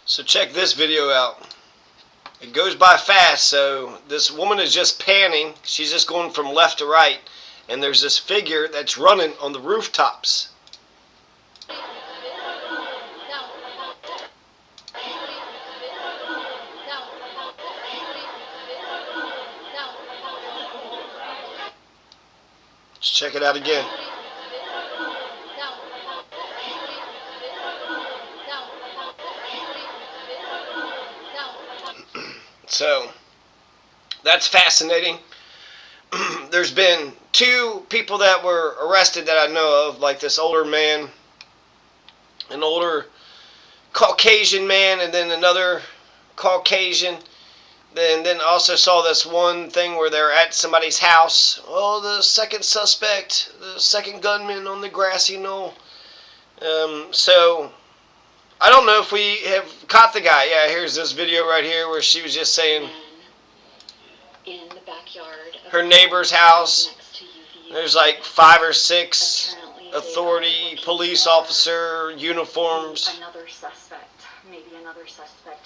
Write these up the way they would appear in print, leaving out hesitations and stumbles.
So check this video out. It goes by fast, so this woman is just panning. She's just going from left to right, and there's this figure that's running on the rooftops. Let's check it out again. So, that's fascinating. There's been 2 people that were arrested that I know of, like this older man, an older Caucasian man, and then another Caucasian. Then also saw this one thing where they're at somebody's house. Oh, the second suspect, the second gunman on the grassy knoll. So I don't know if we have caught the guy. Yeah, here's this video right here where she was just saying in the backyard of her neighbor's house. There's like 5 or 6 authority police officer uniforms. Another suspect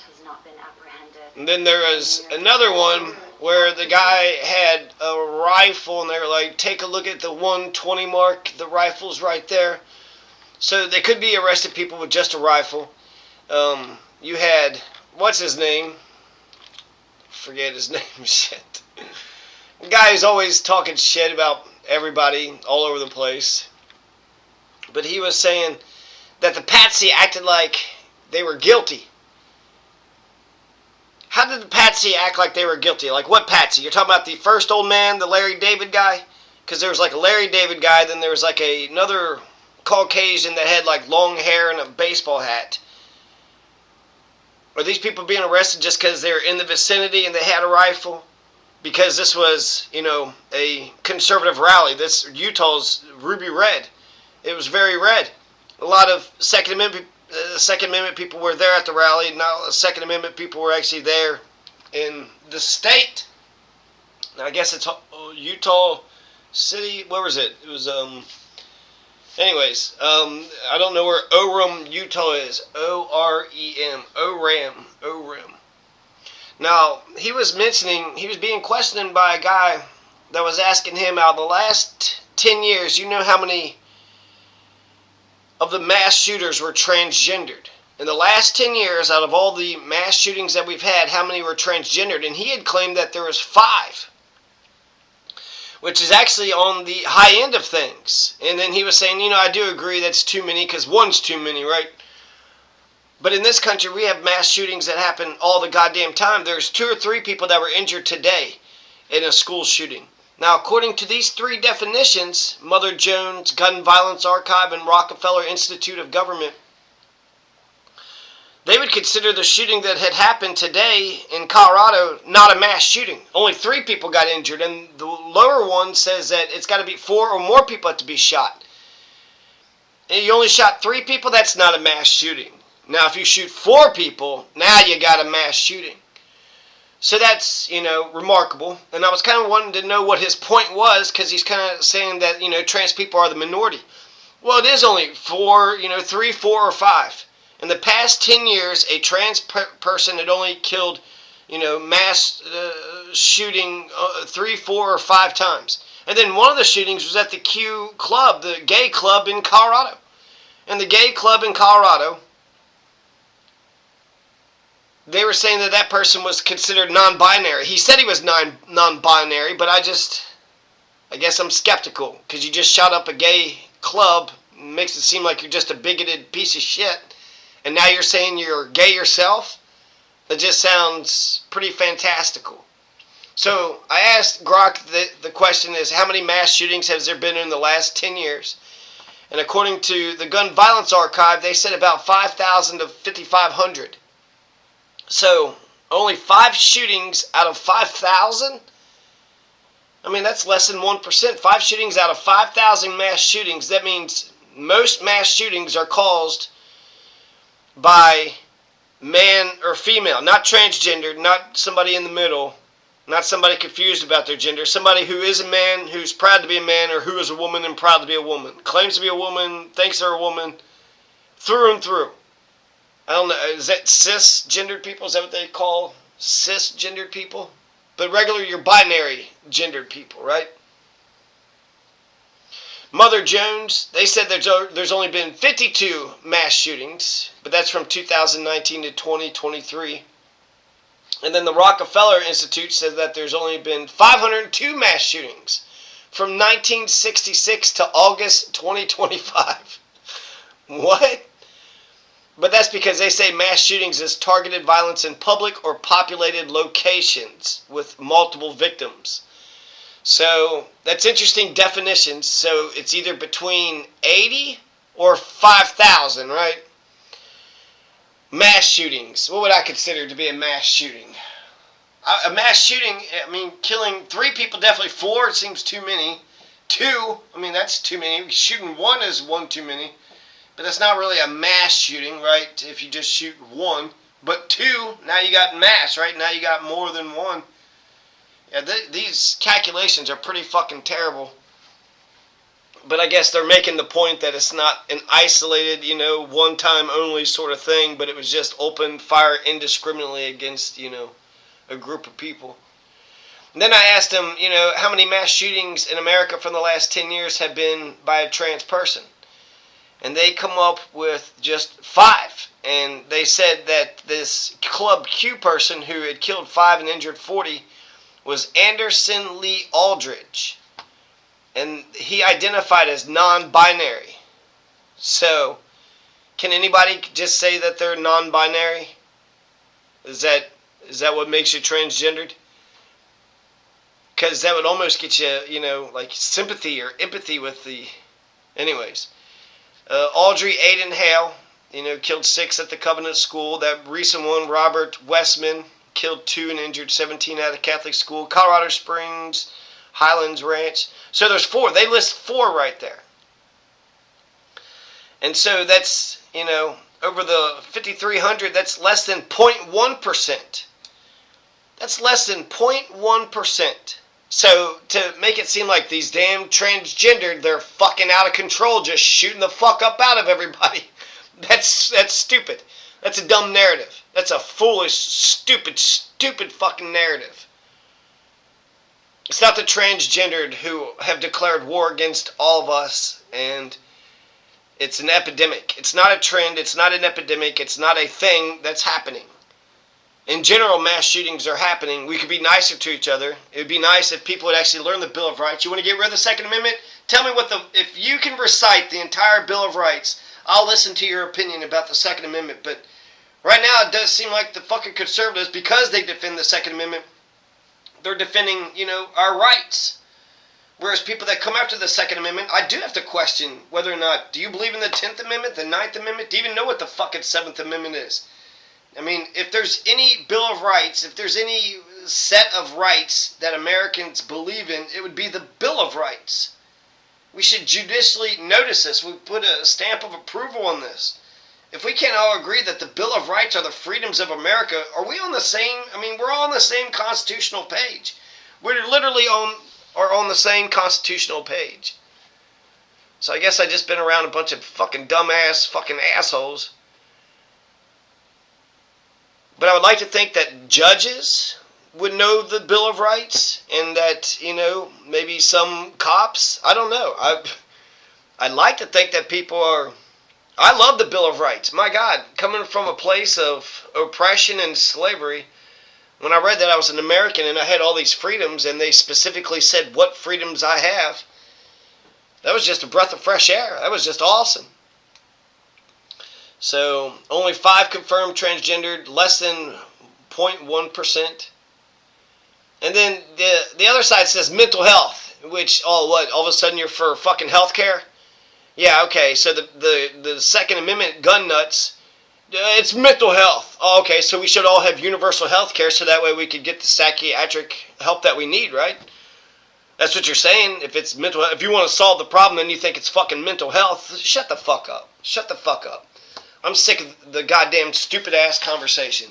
has not been apprehended. And then there was another one where the guy had a rifle, and they were like, take a look at the 120 mark. The rifle's right there. So they could be arrested people with just a rifle. You had, what's his name? Forget his name. Shit. The guy who's always talking shit about everybody all over the place. But he was saying that the patsy acted like they were guilty. How did the patsy act like they were guilty? Like what patsy? You're talking about the first old man, the Larry David guy? Because there was like a Larry David guy, then there was like another Caucasian that had like long hair and a baseball hat. Are these people being arrested just because they were in the vicinity and they had a rifle? Because this was, a conservative rally. This Utah's ruby red. It was very red. A lot of Second Amendment people were there at the rally. Now, Second Amendment people were actually there in the state. Now, I guess it's Utah City. Where was it? It was, anyways, I don't know where Orem, Utah is. O-R-E-M. Orem. Now, he was being questioned by a guy that was asking him, out of the last 10 years, you know how many of the mass shooters were transgendered? In the last 10 years, out of all the mass shootings that we've had, how many were transgendered? And he had claimed that there was 5, which is actually on the high end of things. And then he was saying, I do agree that's too many, because one's too many, right? But in this country, we have mass shootings that happen all the goddamn time. There's 2 or 3 people that were injured today in a school shooting. Now, according to these 3 definitions, Mother Jones, Gun Violence Archive, and Rockefeller Institute of Government, they would consider the shooting that had happened today in Colorado not a mass shooting. Only 3 people got injured, and the lower one says that it's got to be 4 or more people have to be shot. And you only shot 3 people, that's not a mass shooting. Now, if you shoot 4 people, now you got a mass shooting. So that's, remarkable. And I was kind of wanting to know what his point was, because he's kind of saying that, trans people are the minority. Well, it is only 4, 3, 4, or 5. In the past 10 years, a trans person had only killed, mass shooting 3, 4, or 5 times. And then one of the shootings was at the Q Club, the gay club in Colorado. And the gay club in Colorado, they were saying that that person was considered non-binary. He said he was non-binary, but I guess I'm skeptical, because you just shot up a gay club, makes it seem like you're just a bigoted piece of shit, and now you're saying you're gay yourself? That just sounds pretty fantastical. So I asked Grok, the question is, how many mass shootings has there been in the last 10 years? And according to the Gun Violence Archive, they said about 5,000 to 5,500. So, only 5 shootings out of 5,000? I mean, that's less than 1%. 5 shootings out of 5,000 mass shootings. That means most mass shootings are caused by man or female. Not transgendered, not somebody in the middle, not somebody confused about their gender. Somebody who is a man, who's proud to be a man, or who is a woman and proud to be a woman. Claims to be a woman, thinks they're a woman, through and through. I don't know. Is that cisgendered people? Is that what they call cisgendered people? But regular, you're binary gendered people, right? Mother Jones, they said there's only been 52 mass shootings, but that's from 2019 to 2023. And then the Rockefeller Institute said that there's only been 502 mass shootings from 1966 to August 2025. What? But that's because they say mass shootings is targeted violence in public or populated locations with multiple victims. So that's interesting definitions. So it's either between 80 or 5,000, right? Mass shootings. What would I consider to be a mass shooting? A mass shooting, I mean, killing 3 people, definitely. 4 seems too many. 2, I mean, that's too many. Shooting 1 is 1 too many. But that's not really a mass shooting, right? If you just shoot 1. But 2, now you got mass, right? Now you got more than 1. Yeah, these calculations are pretty fucking terrible. But I guess they're making the point that it's not an isolated, one time only sort of thing, but it was just open fire indiscriminately against, a group of people. And then I asked them, how many mass shootings in America from the last 10 years have been by a trans person? And they come up with just 5. And they said that this Club Q person who had killed 5 and injured 40 was Anderson Lee Aldridge. And he identified as non-binary. So, can anybody just say that they're non-binary? Is that what makes you transgendered? Because that would almost get you, like sympathy or empathy with the... Anyways. Audrey Aiden Hale, killed 6 at the Covenant School. That recent one, Robert Westman, killed 2 and injured 17 at a Catholic school. Colorado Springs, Highlands Ranch. So there's 4. They list 4 right there. And so that's, over the 5,300, that's less than 0.1%. That's less than 0.1%. So to make it seem like these damn transgendered, they're fucking out of control, just shooting the fuck up out of everybody. That's stupid. That's a dumb narrative. That's a foolish, stupid fucking narrative. It's not the transgendered who have declared war against all of us, and it's an epidemic. It's not a trend. It's not an epidemic. It's not a thing that's happening. In general, mass shootings are happening. We could be nicer to each other. It would be nice if people would actually learn the Bill of Rights. You want to get rid of the Second Amendment? Tell me if you can recite the entire Bill of Rights, I'll listen to your opinion about the Second Amendment. But right now, it does seem like the fucking conservatives, because they defend the Second Amendment, they're defending, our rights. Whereas people that come after the Second Amendment, I do have to question whether or not, do you believe in the 10th Amendment, the 9th Amendment? Do you even know what the fucking 7th Amendment is? I mean, if there's any Bill of Rights, if there's any set of rights that Americans believe in, it would be the Bill of Rights. We should judicially notice this. We put a stamp of approval on this. If we can't all agree that the Bill of Rights are the freedoms of America, are we on the same, we're all on the same constitutional page. We're literally on the same constitutional page. So I guess I just been around a bunch of fucking dumbass fucking assholes. But I would like to think that judges would know the Bill of Rights, and that, maybe some cops, I don't know. I'd like to think that people are... I love the Bill of Rights. My God, coming from a place of oppression and slavery, when I read that I was an American and I had all these freedoms, and they specifically said what freedoms I have, that was just a breath of fresh air. That was just awesome. So, only 5 confirmed transgendered, less than 0.1%. And then the other side says mental health, which, all of a sudden you're for fucking healthcare? Yeah, okay, so the Second Amendment gun nuts, it's mental health. Oh, okay, so we should all have universal health care so that way we could get the psychiatric help that we need, right? That's what you're saying. If it's mental health, if you want to solve the problem and you think it's fucking mental health, shut the fuck up. Shut the fuck up. I'm sick of the goddamn stupid-ass conversation.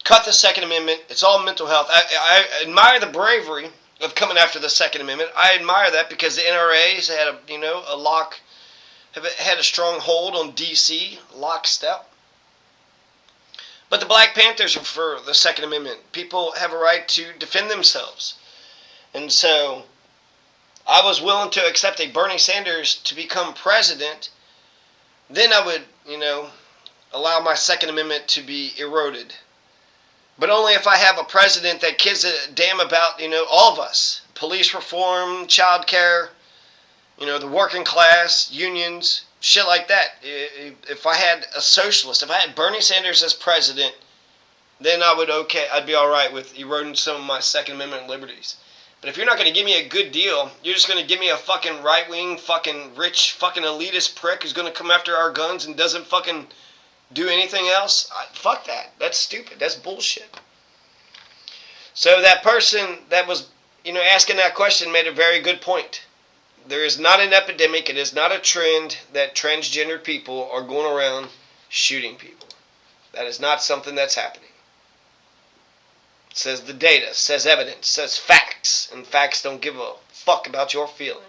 Cut the Second Amendment. It's all mental health. I admire the bravery of coming after the Second Amendment. I admire that because the NRA's had had a strong hold on D.C., lockstep. But the Black Panthers are for the Second Amendment. People have a right to defend themselves. And so I was willing to accept a Bernie Sanders to become president. Then I would, allow my Second Amendment to be eroded. But only if I have a president that gives a damn about, all of us. Police reform, child care, the working class, unions, shit like that. If I had a socialist, if I had Bernie Sanders as president, then I'd be all right with eroding some of my Second Amendment liberties. But if you're not going to give me a good deal, you're just going to give me a fucking right-wing, fucking rich, fucking elitist prick who's going to come after our guns and doesn't fucking do anything else, fuck that. That's stupid. That's bullshit. So that person that was, asking that question made a very good point. There is not an epidemic, it is not a trend that transgendered people are going around shooting people. That is not something that's happening. It says the data, says evidence, says facts, and facts don't give a fuck about your feelings.